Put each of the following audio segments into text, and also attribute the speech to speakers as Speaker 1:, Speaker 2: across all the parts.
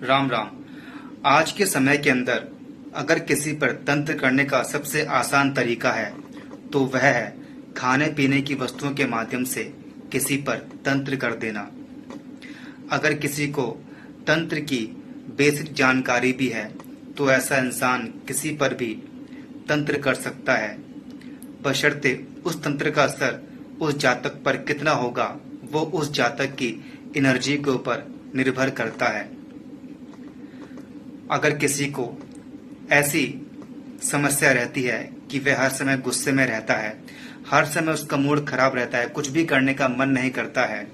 Speaker 1: राम राम। आज के समय के अंदर अगर किसी पर तंत्र करने का सबसे आसान तरीका है तो वह है खाने पीने की वस्तुओं के माध्यम से किसी पर तंत्र कर देना। अगर किसी को तंत्र की बेसिक जानकारी भी है तो ऐसा इंसान किसी पर भी तंत्र कर सकता है, बशर्ते उस तंत्र का असर उस जातक पर कितना होगा वो उस जातक की एनर्जी के ऊपर निर्भर करता है। अगर किसी को ऐसी समस्या रहती है कि वह हर समय गुस्से में रहता है, हर समय उसका मूड खराब रहता है, कुछ भी करने का मन नहीं करता है,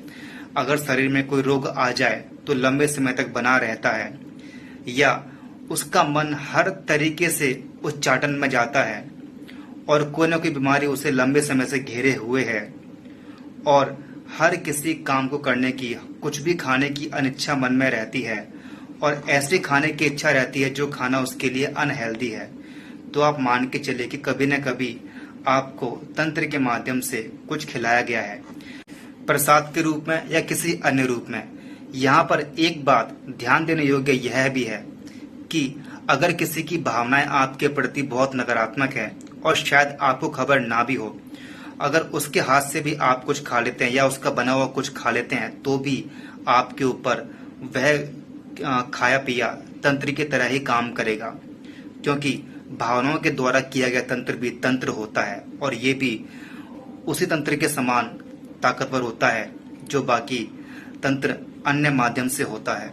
Speaker 1: अगर शरीर में कोई रोग आ जाए तो लंबे समय तक बना रहता है, या उसका मन हर तरीके से उच्चाटन में जाता है और कोई न कोई बीमारी उसे लंबे समय से घेरे हुए है और हर किसी काम को करने की, कुछ भी खाने की अनिच्छा मन में रहती है और ऐसे खाने की इच्छा रहती है जो खाना उसके लिए अनहेल्दी है, तो आप मान के चलिए कि कभी न कभी आपको तंत्र के माध्यम से कुछ खिलाया गया है, प्रसाद के रूप में या किसी अन्य रूप में। यहाँ पर एक बात ध्यान देने योग्य यह भी है कि अगर किसी की भावनाएं आपके प्रति बहुत नकारात्मक है और शायद आपको खबर ना भी हो, अगर उसके हाथ से भी आप कुछ खा लेते हैं या उसका बना हुआ कुछ खा लेते हैं तो भी आपके ऊपर वह खाया पिया तंत्र की तरह ही काम करेगा, क्योंकि भावनाओं के द्वारा किया गया तंत्र भी तंत्र होता है और ये भी उसी तंत्र के समान ताकतवर होता है जो बाकी तंत्र अन्य माध्यम से होता है।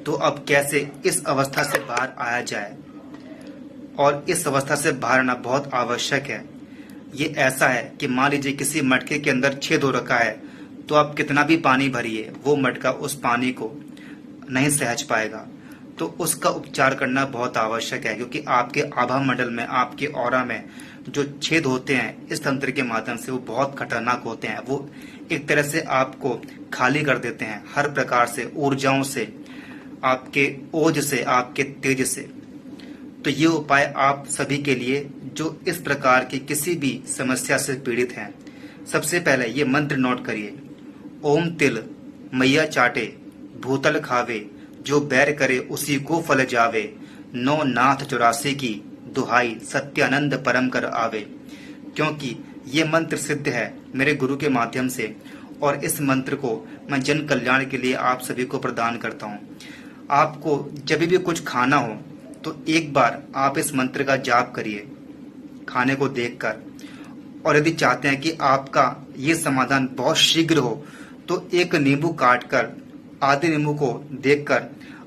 Speaker 1: तो अब कैसे इस अवस्था से बाहर आया जाए, और इस अवस्था से बाहर आना बहुत आवश्यक है। ये ऐसा है कि मान लीजिए किसी मटके के अंदर छेद हो रखा है तो आप कितना भी पानी भरिए वो मटका उस पानी को नहीं सहज पाएगा, तो उसका उपचार करना बहुत आवश्यक है, क्योंकि आपके आभा मंडल में, आपके ऑरा में जो छेद होते हैं इस तंत्र के माध्यम से वो बहुत खतरनाक होते हैं। वो एक तरह से आपको खाली कर देते हैं हर प्रकार से, ऊर्जाओं से, आपके ओज से, आपके तेज से। तो ये उपाय आप सभी के लिए जो इस प्रकार की किसी भी समस्या से पीड़ित हैं। सबसे पहले ये मंत्र नोट करिए। ओम तिल मैया चाटे भूतल खावे, जो बैर करे उसी को फल जावे, नौ नाथ 84 की दुहाई सत्यानंद परम कर आवे। क्योंकि ये मंत्र सिद्ध है मेरे गुरु के माध्यम से और इस मंत्र को मैं जन कल्याण के लिए आप सभी को प्रदान करता हूँ। आपको जब भी कुछ खाना हो तो एक बार आप इस मंत्र का जाप करिए खाने को देखकर, और यदि चाहते हैं कि आपका ये समाधान बहुत शीघ्र हो तो एक नींबू काटकर, आधे नींबू को देखकर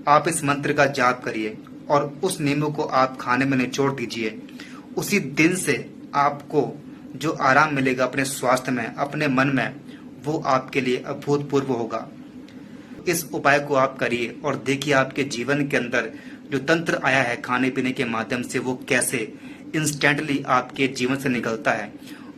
Speaker 1: आप इस मंत्र का जाप करिए और उस नींबू को आप खाने में निचोड़ दीजिए। उसी दिन से आपको जो आराम मिलेगा अपने स्वास्थ्य में, अपने मन में, वो आपके लिए अभूतपूर्व होगा। इस उपाय को आप करिए और देखिए आपके जीवन के अंदर जो तंत्र आया है खाने पीने के माध्यम से वो कैसे इंस्टेंटली आपके जीवन से निकलता है।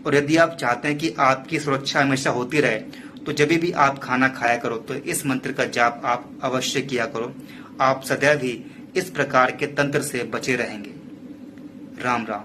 Speaker 1: और यदि आप चाहते हैं कि आपकी सुरक्षा हमेशा होती रहे तो जब भी आप खाना खाया करो तो इस मंत्र का जाप आप अवश्य किया करो। आप सदैव ही इस प्रकार के तंत्र से बचे रहेंगे। राम राम।